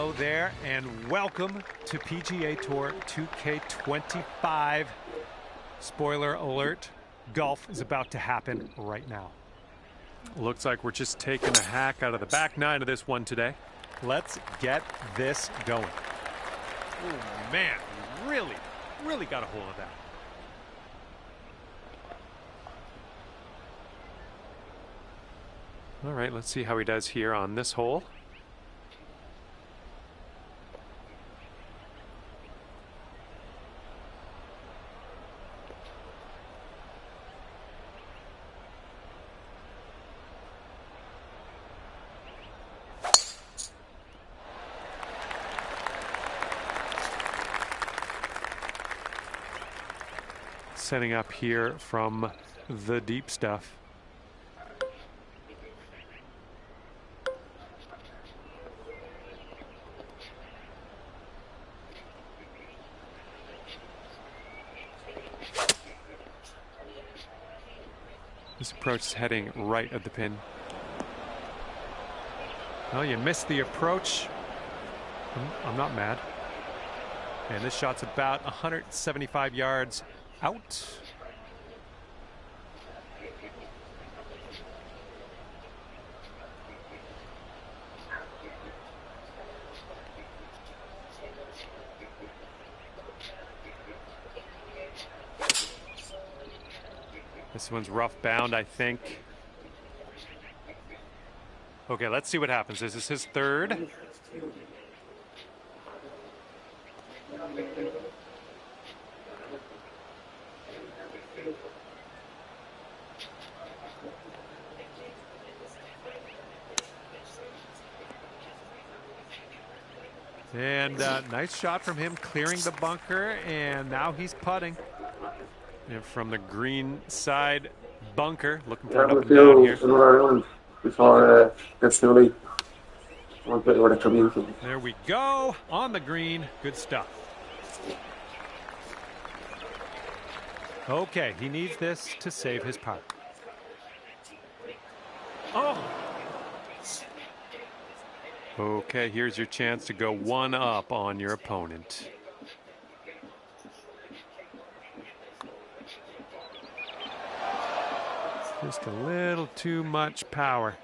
hello there, and welcome to PGA Tour 2K25. Spoiler alert, golf is about to happen right now. Looks like we're just taking a hack out of the back nine of this one today. Let's get this going. Oh man, really got a hold of that. All right, let's see how he does here on this hole. Setting up here from the deep stuff. This approach is heading right at the pin. Well, you missed the approach. I'm not mad. And this shot's about 175 yards out. This one's rough bound, I think. Okay, let's see what happens. This is his third. And nice shot from him, clearing the bunker, and now he's putting. And from the green side bunker, looking for an up and down here. Another round before it gets too late. There we go, on the green, good stuff. Okay, he needs this to save his putt. Oh! Okay, here's your chance to go one up on your opponent. Just a little too much power.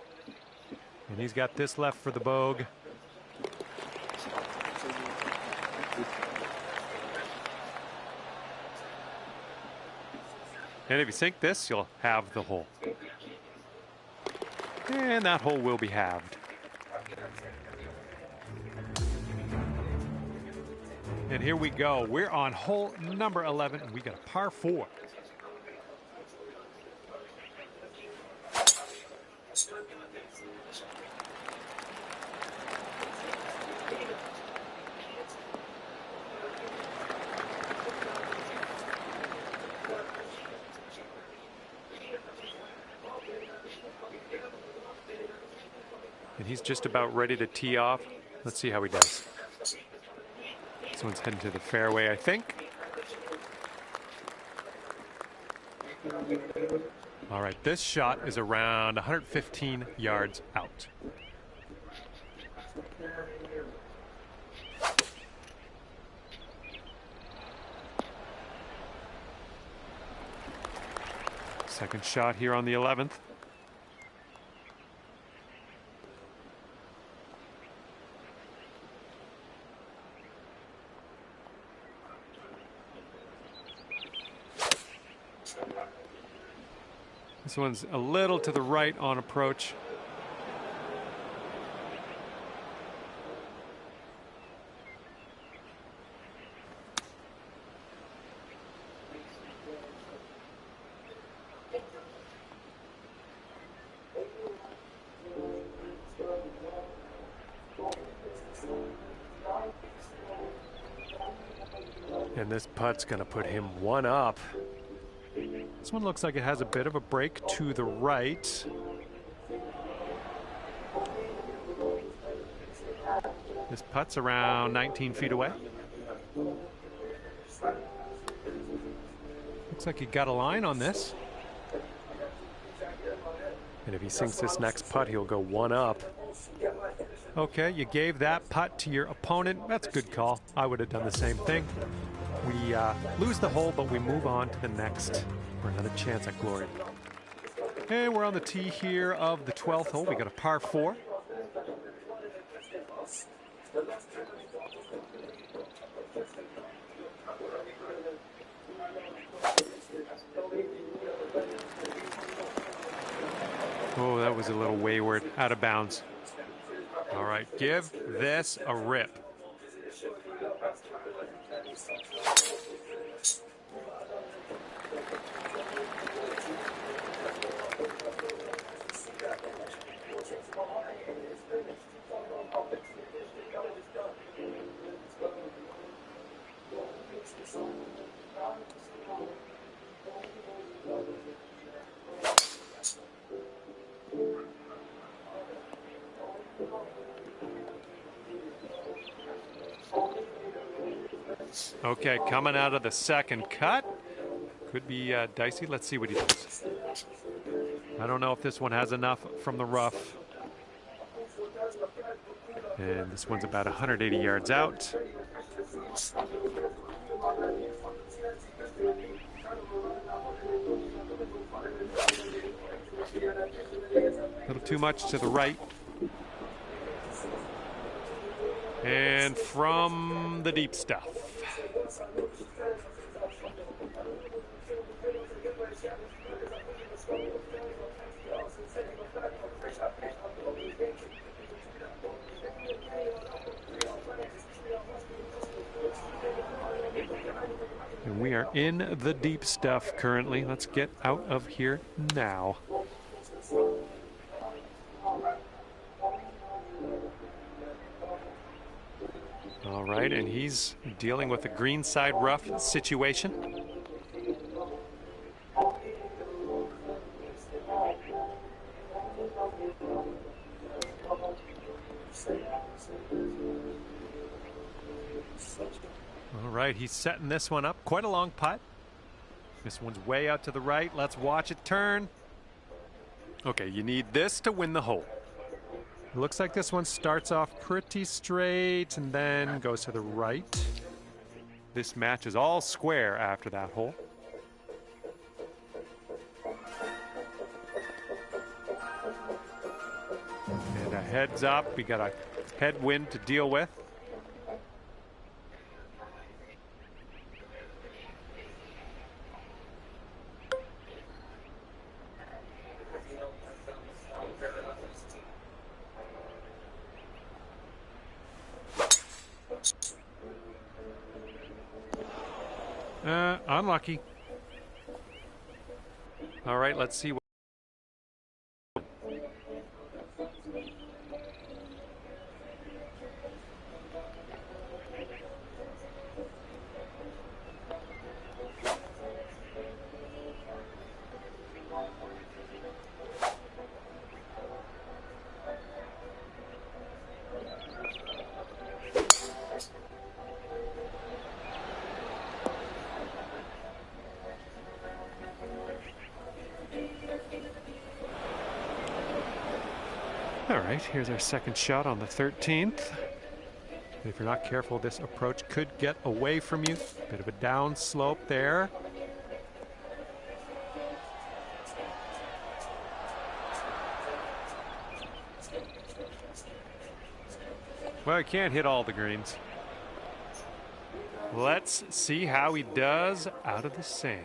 And he's got this left for the bogey. And if you sink this, you'll have the hole. And that hole will be halved. And here we go. We're on hole number 11, and we got a par 4. And he's just about ready to tee off. Let's see how he does. This one's heading to the fairway, I think. All right, this shot is around 115 yards out. Second shot here on the 11th. This one's a little to the right on approach. And this putt's going to put him one up. This one looks like it has a bit of a break to the right. This putt's around 19 feet away. Looks like he got a line on this. And if he sinks this next putt, he'll go one up. Okay, you gave that putt to your opponent. That's a good call. I would have done the same thing. We lose the hole, but we move on to the next for another chance at glory. Hey, we're on the tee here of the 12th hole. We got a par 4. Oh, that was a little wayward, out of bounds. All right, give this a rip. Okay, coming out of the second cut. Could be dicey. Let's see what he does. I don't know if this one has enough from the rough. And this one's about 180 yards out. A little too much to the right. And from the deep stuff. And we are in the deep stuff currently. Let's get out of here now. All right, and he's dealing with a greenside rough situation. All right, he's setting this one up. Quite a long putt. This one's way out to the right. Let's watch it turn. Okay, you need this to win the hole. It looks like this one starts off pretty straight and then goes to the right. This match is all square after that hole. And a heads up, we got a headwind to deal with. Unlucky. All right, let's see what. All right, here's our second shot on the 13th. If you're not careful, this approach could get away from you. Bit of a down slope there. Well, he can't hit all the greens. Let's see how he does out of the sand.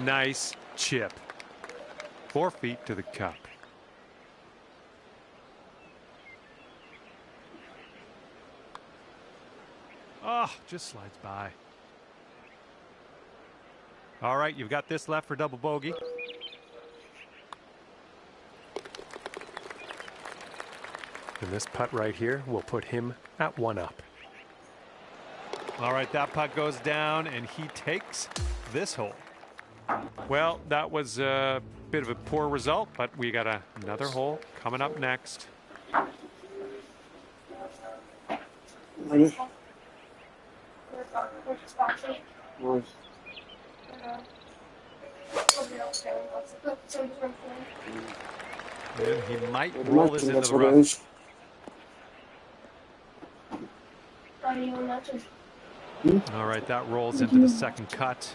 Nice chip. 4 feet to the cup. Oh, just slides by. All right, you've got this left for double bogey. And this putt right here will put him at 1 up. All right, that putt goes down, and he takes this hole. Well, that was a bit of a poor result, but we got another hole coming up next. Ready? And he might roll this into the rough. All right, that rolls into the second cut.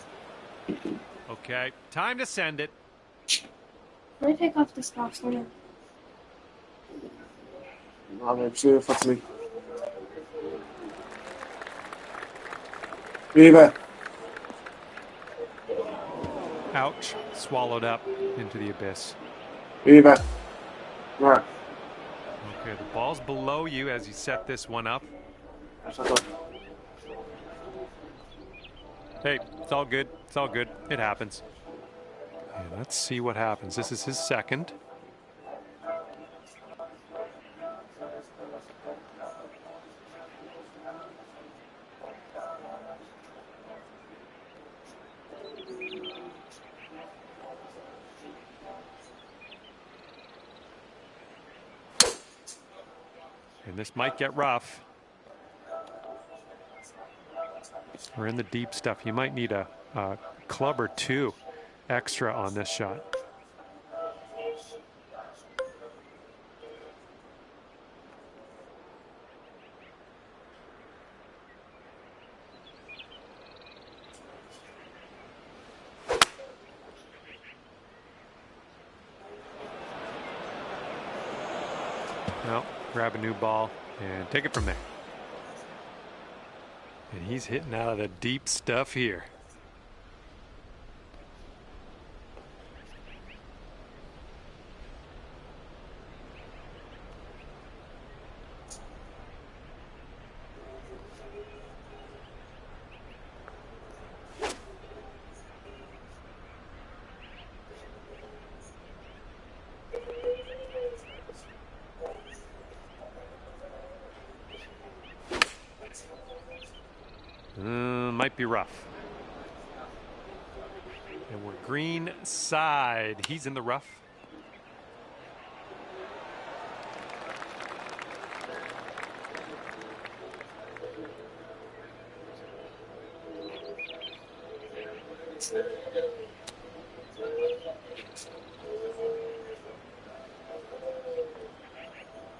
Okay, time to send it. Let me take off this box one. Fuck me. Viva. Ouch, swallowed up into the abyss. Viva. Right. Okay, the ball's below you as you set this one up. Hey, it's all good. It's all good. It happens. Okay, let's see what happens. This is his second. And this might get rough. We're in the deep stuff. You might need a club or two extra on this shot. Well, grab a new ball and take it from there. And he's hitting out of the deep stuff here. Might be rough. And we're green side. He's in the rough.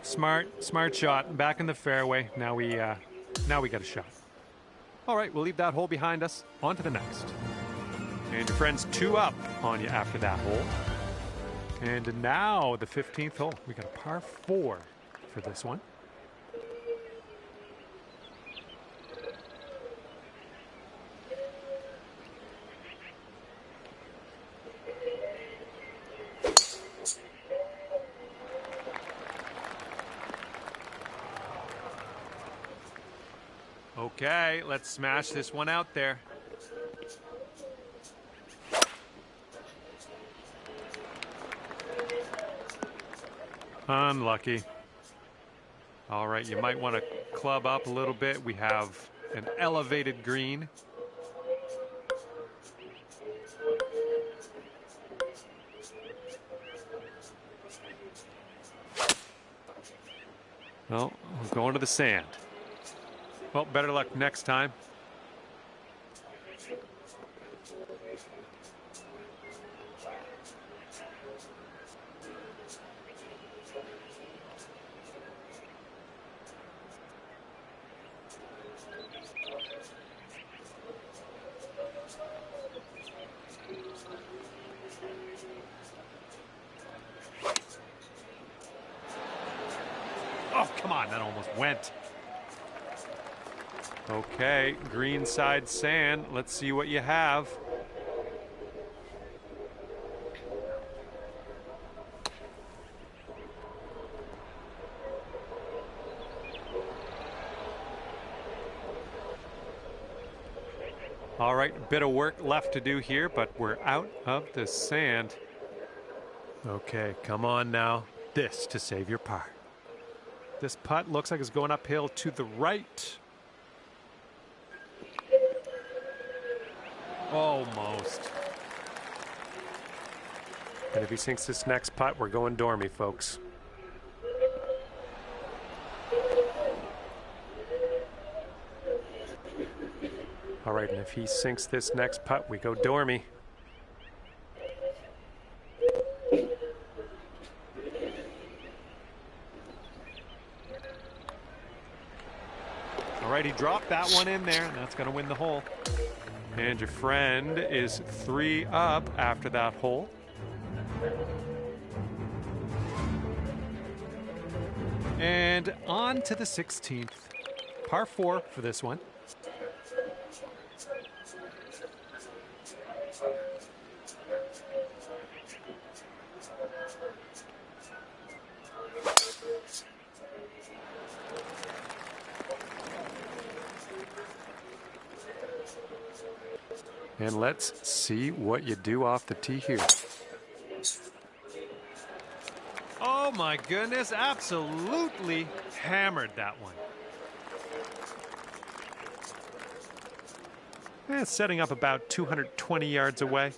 Smart shot. Back in the fairway. Now we got a shot. All right, we'll leave that hole behind us. On to the next. And your friend's 2 up on you after that hole. And now the 15th hole. We got a par 4 for this one. Okay, let's smash this one out there. Unlucky. All right, you might want to club up a little bit. We have an elevated green. Well, we're going to the sand. Well, better luck next time. Oh, come on, that almost went. Okay, green side sand. Let's see what you have. All right, a bit of work left to do here, but we're out of the sand. Okay, come on now. This to save your par. This putt looks like it's going uphill to the right. Almost. And if he sinks this next putt, we're going dormy, folks. All right, and if he sinks this next putt, we go dormy. All right, he dropped that one in there, and that's going to win the hole. And your friend is 3 up after that hole. And on to the 16th. Par 4 for this one. And let's see what you do off the tee here. Oh my goodness, absolutely hammered that one. Setting up about 220 yards away.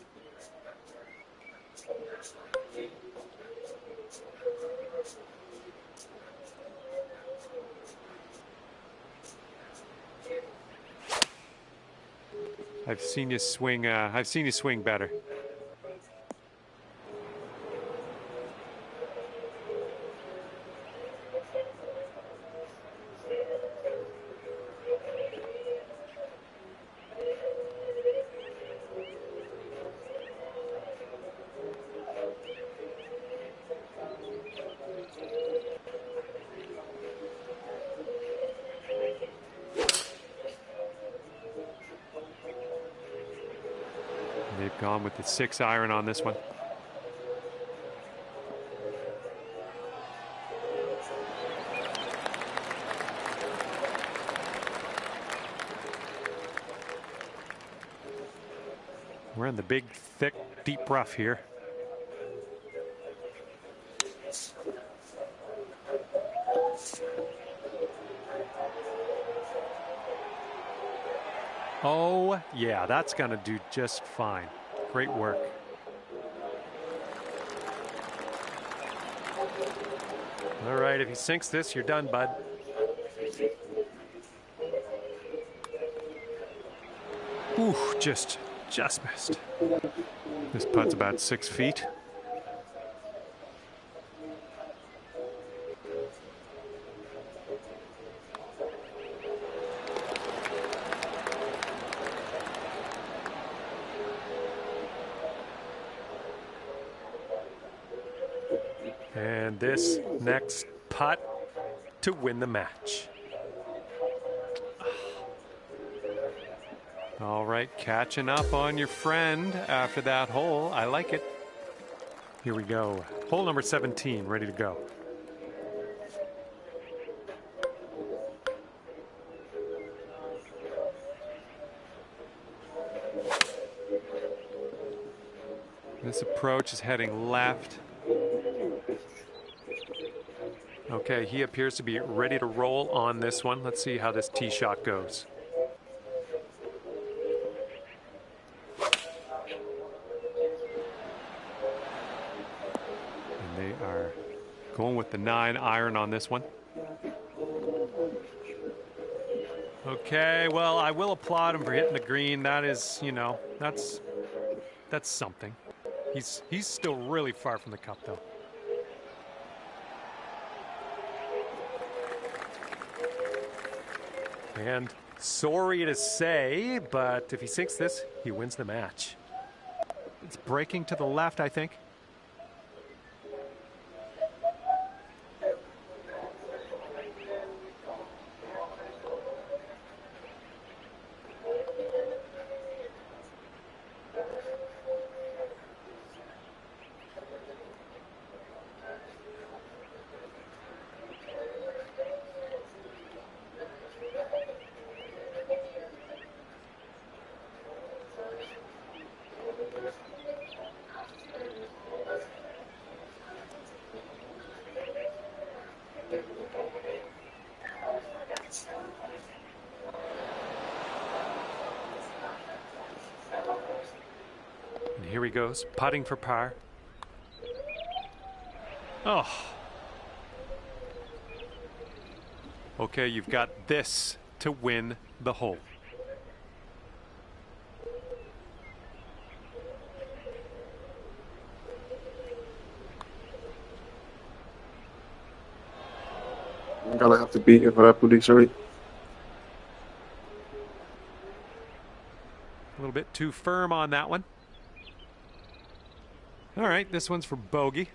I've seen you swing better. They've gone with the 6-iron on this one. We're in the big, thick, deep rough here. Oh, yeah, that's going to do just fine. Great work. All right, if he sinks this, you're done, bud. Ooh, just missed. This putt's about 6 feet. And this next putt to win the match. All right, catching up on your friend after that hole. I like it. Here we go. Hole number 17, ready to go. This approach is heading left. Okay, he appears to be ready to roll on this one. Let's see how this tee shot goes. And they are going with the 9-iron on this one. Okay, well, I will applaud him for hitting the green. That is, you know, that's something. He's still really far from the cup, though. And sorry to say, but if he sinks this, he wins the match. It's breaking to the left, I think. here he goes, putting for par. Oh. Okay, you've got this to win the hole. I'm gonna have to beat you for that, buddy. Sorry. A little bit too firm on that one. All right, this one's for bogey.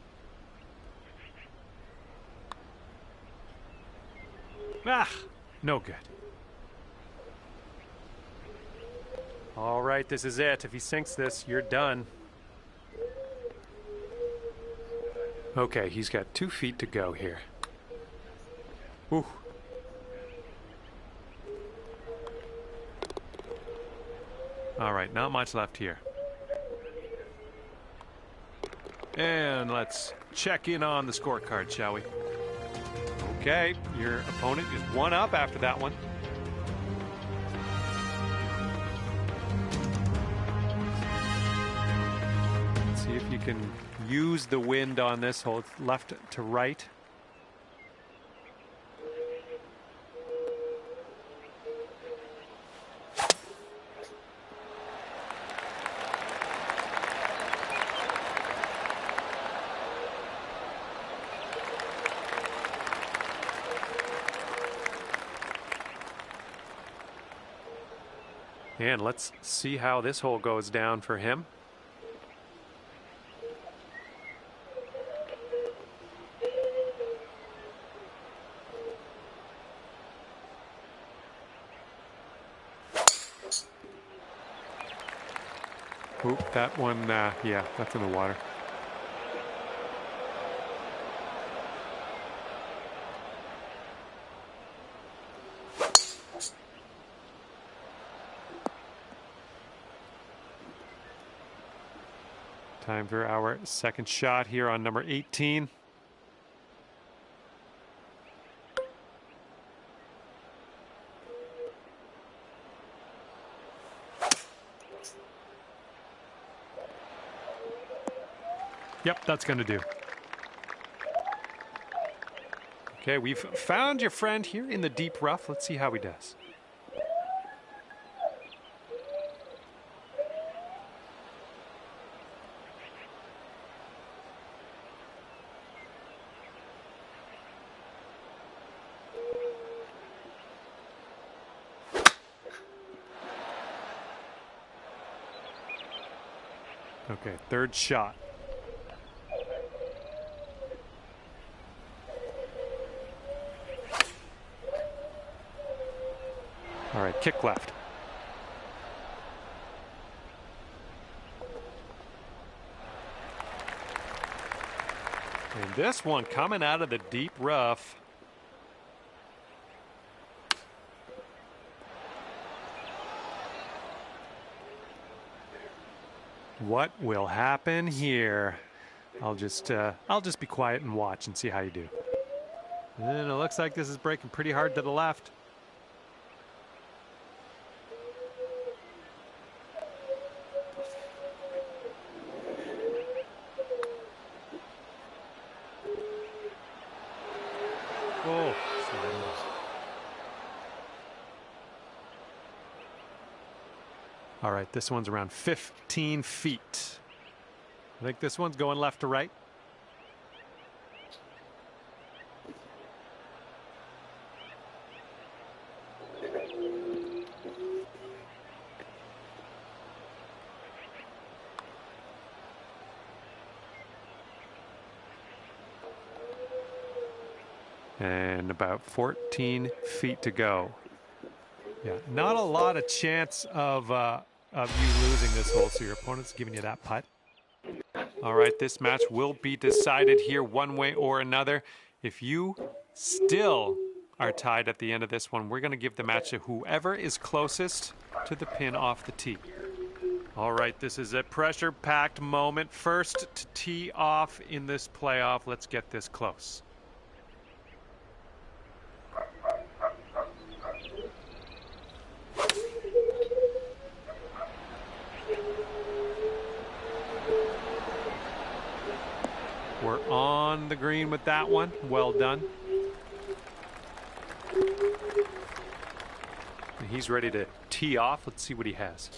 Ah, no good. All right, this is it. If he sinks this, you're done. Okay, he's got 2 feet to go here. Ooh. All right, not much left here. And let's check in on the scorecard, shall we? Okay, your opponent is 1 up after that one. Let's see if you can use the wind on this hole. It's left to right. And let's see how this hole goes down for him. Oop, that one, yeah, that's in the water. Time for our second shot here on number 18. Yep, that's going to do. Okay, we've found your friend here in the deep rough. Let's see how he does. Okay, third shot. All right, kick left. And this one coming out of the deep rough. What will happen here? I'll just be quiet and watch and see how you do. And it looks like this is breaking pretty hard to the left. Oh, all right, this one's around 15 feet. I think this one's going left to right. And about 14 feet to go. Yeah, not a lot of chance of you losing this hole, so your opponent's giving you that putt. All right, this match will be decided here one way or another. If you still are tied at the end of this one, we're going to give the match to whoever is closest to the pin off the tee. All right, this is a pressure-packed moment. First to tee off in this playoff. Let's get this close. on the green with that one. Well done. And he's ready to tee off. Let's see what he has.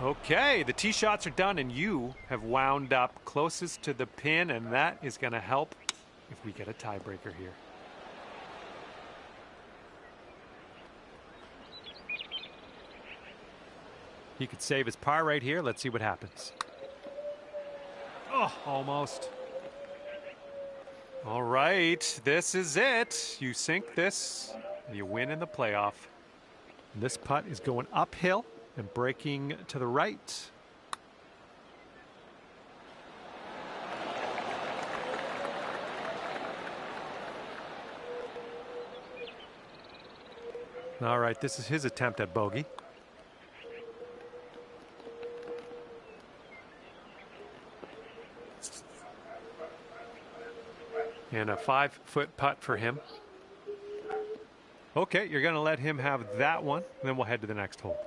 Okay, the tee shots are done, and you have wound up closest to the pin, and that is going to help if we get a tiebreaker here. He could save his par right here. Let's see what happens. Oh, almost. All right, this is it. You sink this, and you win in the playoff. And this putt is going uphill and breaking to the right. All right, this is his attempt at bogey. And a 5-foot putt for him. Okay, you're going to let him have that one, then we'll head to the next hole.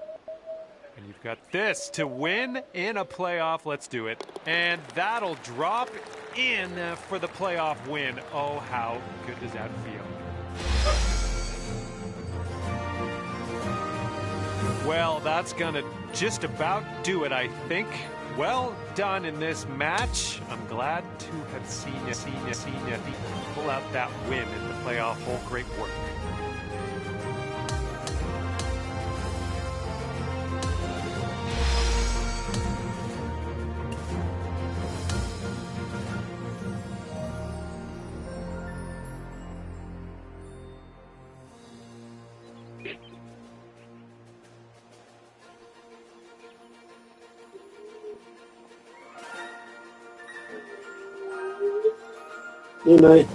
And you've got this to win in a playoff. Let's do it. And that'll drop in for the playoff win. Oh, how good does that feel? Well, that's going to just about do it, I think. Well done in this match. I'm glad to have seen you pull out that win in the playoff hole. Great work. Nee, nee.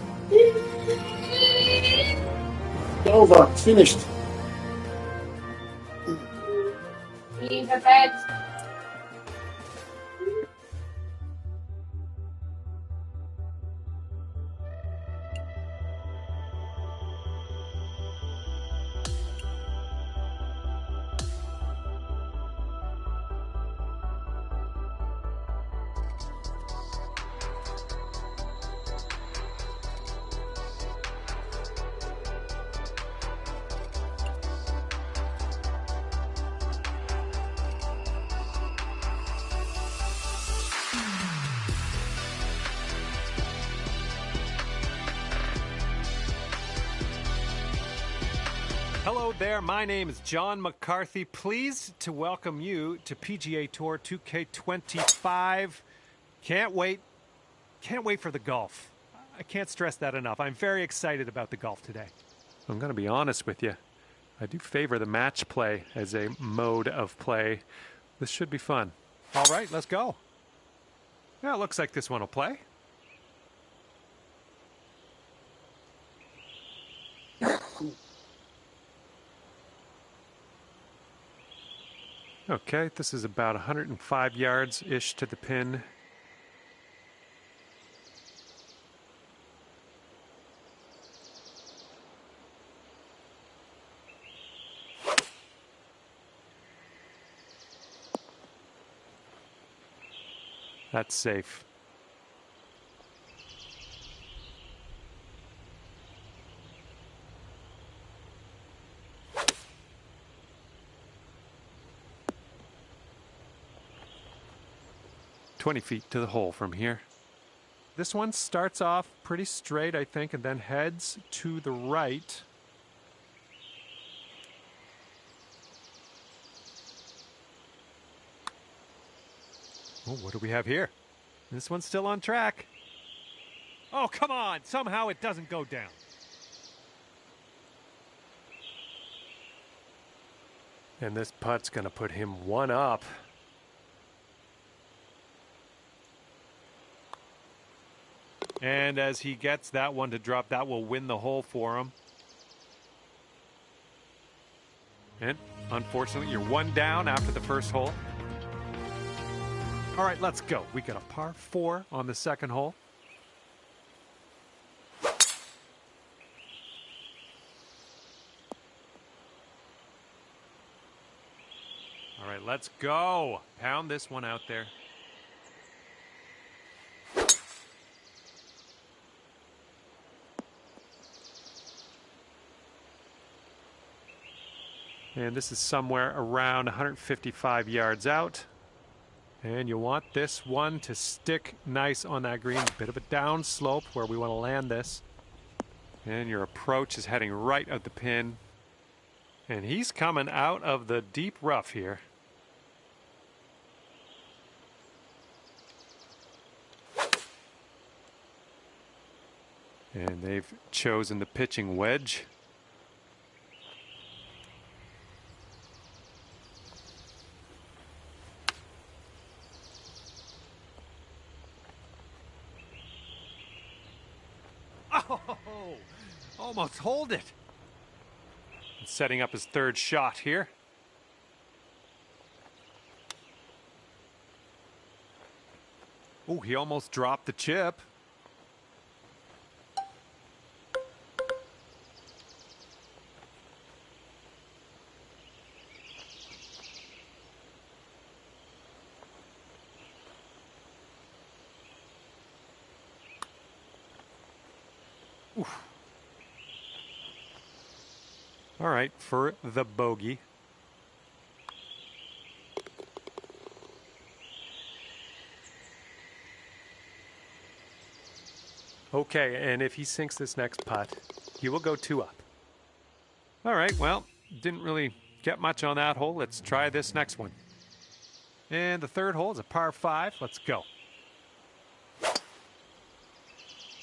Over. Finished. Leave the bed. Hello there, my name is John McCarthy. Pleased to welcome you to PGA Tour 2K25. Can't wait for the golf. I can't stress that enough. I'm very excited about the golf today. I'm going to be honest with you. I do favor the match play as a mode of play. This should be fun. All right, let's go. Yeah, it looks like this one will play. Okay, this is about 105 yards-ish to the pin. That's safe. "20 feet to the hole from here." This one starts off pretty straight, I think, and then heads to the right. Oh, what do we have here? This one's still on track. Oh, come on! Somehow it doesn't go down. And this putt's going to put him one up. And as he gets that one to drop, that will win the hole for him. And unfortunately, you're one down after the first hole. All right, let's go. We got a par 4 on the second hole. All right, let's go. Pound this one out there. And this is somewhere around 155 yards out. And you want this one to stick nice on that green. Bit of a down slope where we want to land this. And your approach is heading right at the pin. And he's coming out of the deep rough here. And they've chosen the pitching wedge. Oh, almost hold it. Setting up his third shot here. Oh, he almost dropped the chip. Oof. All right, for the bogey. Okay, and if he sinks this next putt, he will go 2 up. All right, well, didn't really get much on that hole. Let's try this next one. And the third hole is a par 5. Let's go.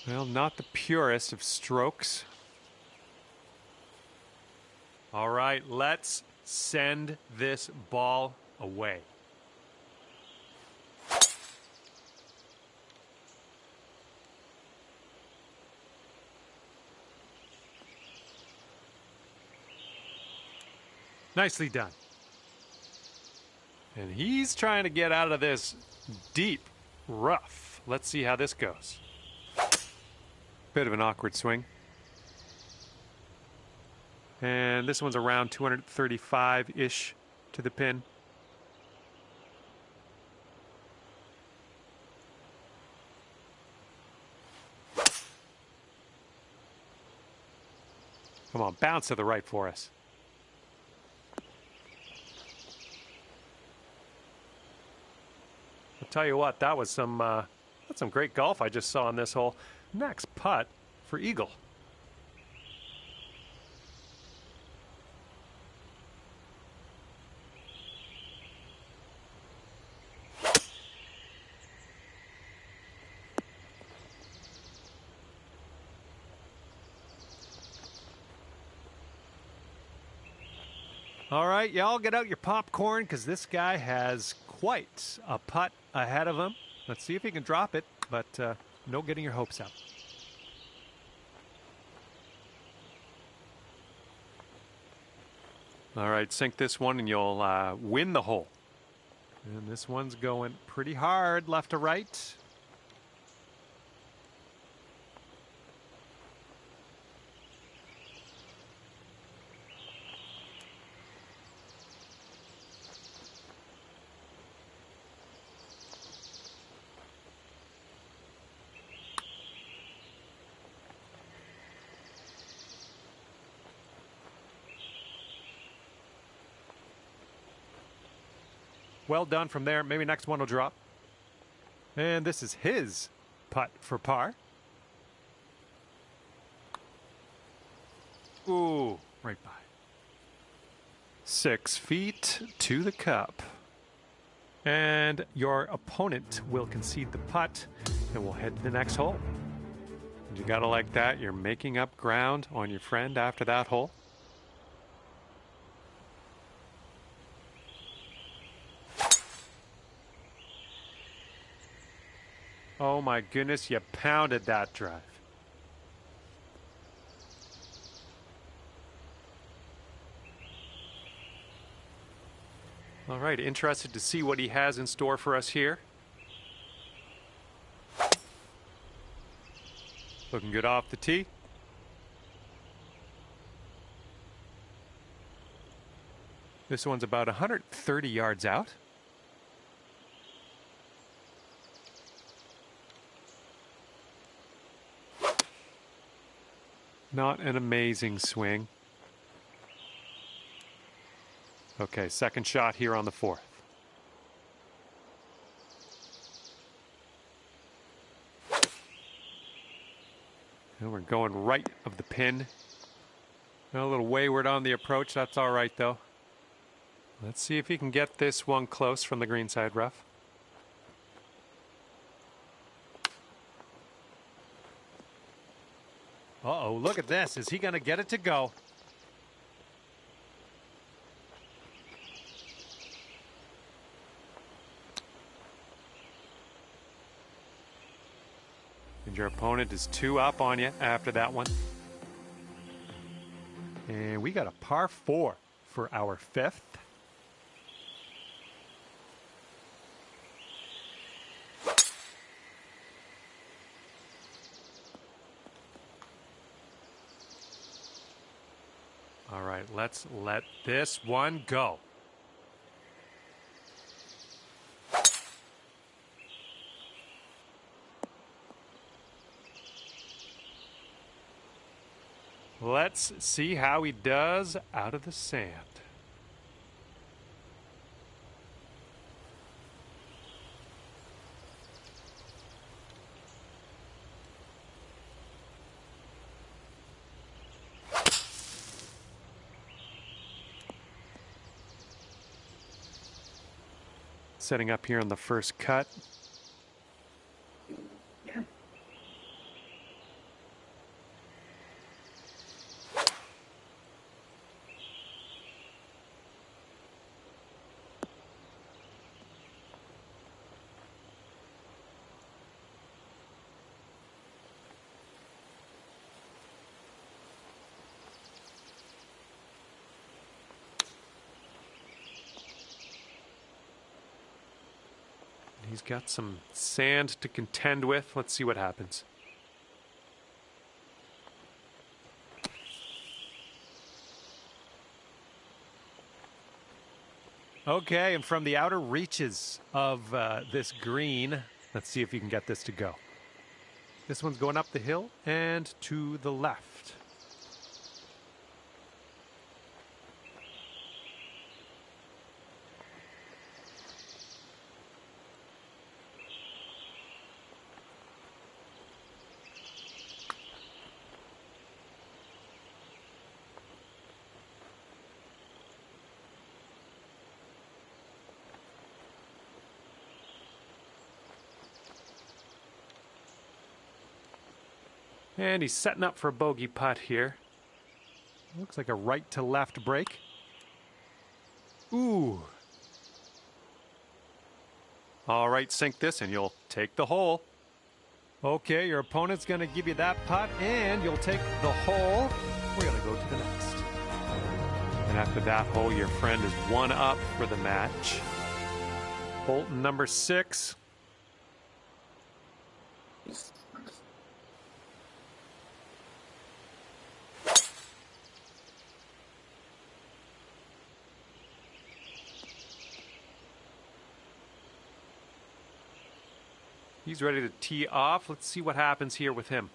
Well, not the purest of strokes. All right, let's send this ball away. Nicely done. And he's trying to get out of this deep rough. Let's see how this goes. Bit of an awkward swing. And this one's around 235-ish to the pin. Come on, bounce to the right for us. I'll tell you what, that's some great golf I just saw on this hole. Next putt for eagle. All right, y'all get out your popcorn because this guy has quite a putt ahead of him. Let's see if he can drop it, but no getting your hopes up. All right, sink this one and you'll win the hole. And this one's going pretty hard left to right. Well done from there. Maybe next one will drop. And this is his putt for par. Ooh, right by. 6 feet to the cup. And your opponent will concede the putt, and we'll head to the next hole. You gotta like that. You're making up ground on your friend after that hole. Oh my goodness, you pounded that drive. All right, interested to see what he has in store for us here. Looking good off the tee. This one's about 130 yards out. Not an amazing swing. Okay, second shot here on the fourth. And we're going right of the pin. A little wayward on the approach. That's all right, though. Let's see if he can get this one close from the greenside rough. Uh-oh, look at this. Is he going to get it to go? And your opponent is 2 up on you after that one. And we got a par 4 for our 5th. All right, let's let this one go. Let's see how he does out of the sand. Setting up here on the first cut. He's got some sand to contend with. Let's see what happens. Okay, and from the outer reaches of this green, let's see if you can get this to go. This one's going up the hill and to the left. And he's setting up for a bogey putt here. Looks like a right to left break. Ooh. All right, sink this and you'll take the hole. Okay, your opponent's going to give you that putt and you'll take the hole. We're going to go to the next. And after that hole, your friend is 1 up for the match. Hole number 6. He's ready to tee off. Let's see what happens here with him.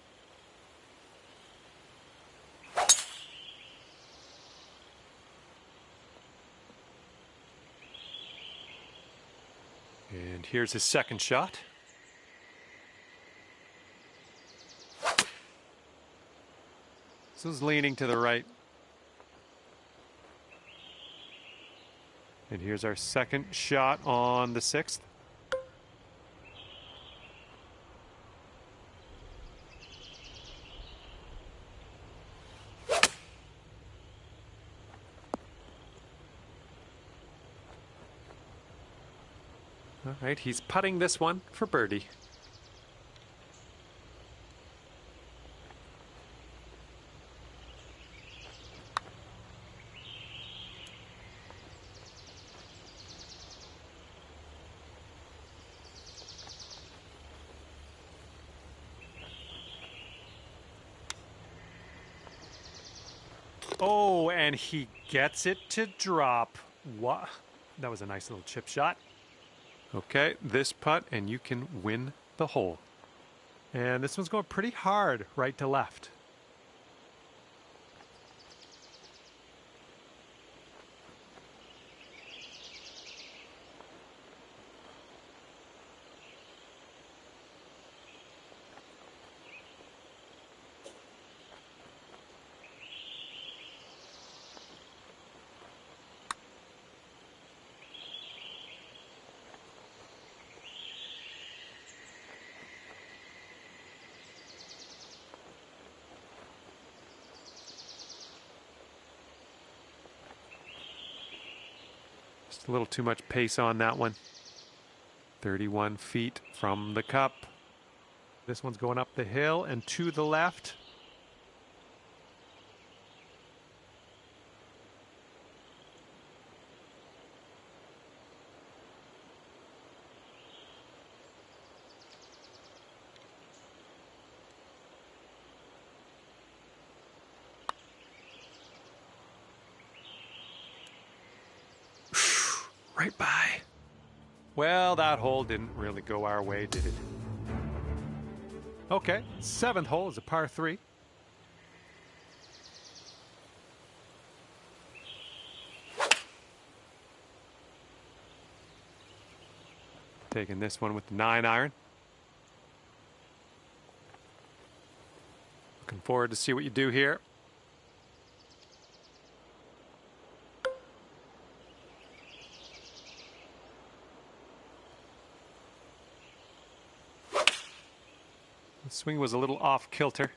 And here's his second shot. This is leaning to the right. And here's our second shot on the 6th. All right, he's putting this one for birdie. Oh, and he gets it to drop. What? That was a nice little chip shot. Okay, this putt, and you can win the hole. And this one's going pretty hard right to left. Just a little too much pace on that one. 31 feet from the cup. This one's going up the hill and to the left. Right by. Well, that hole didn't really go our way, did it? Okay, 7th hole is a par 3. Taking this one with the 9-iron. Looking forward to see what you do here. The swing was a little off kilter.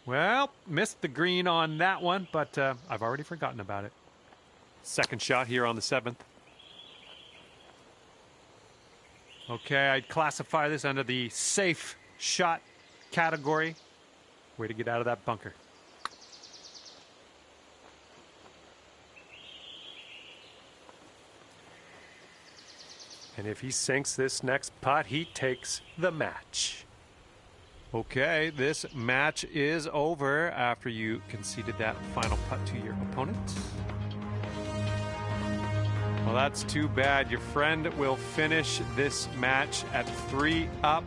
Well, missed the green on that one, but I've already forgotten about it. Second shot here on the 7th. Okay, I'd classify this under the safe shot category. Way to get out of that bunker. And if he sinks this next putt, he takes the match. Okay, this match is over after you conceded that final putt to your opponent. Well, that's too bad. Your friend will finish this match at 3 up.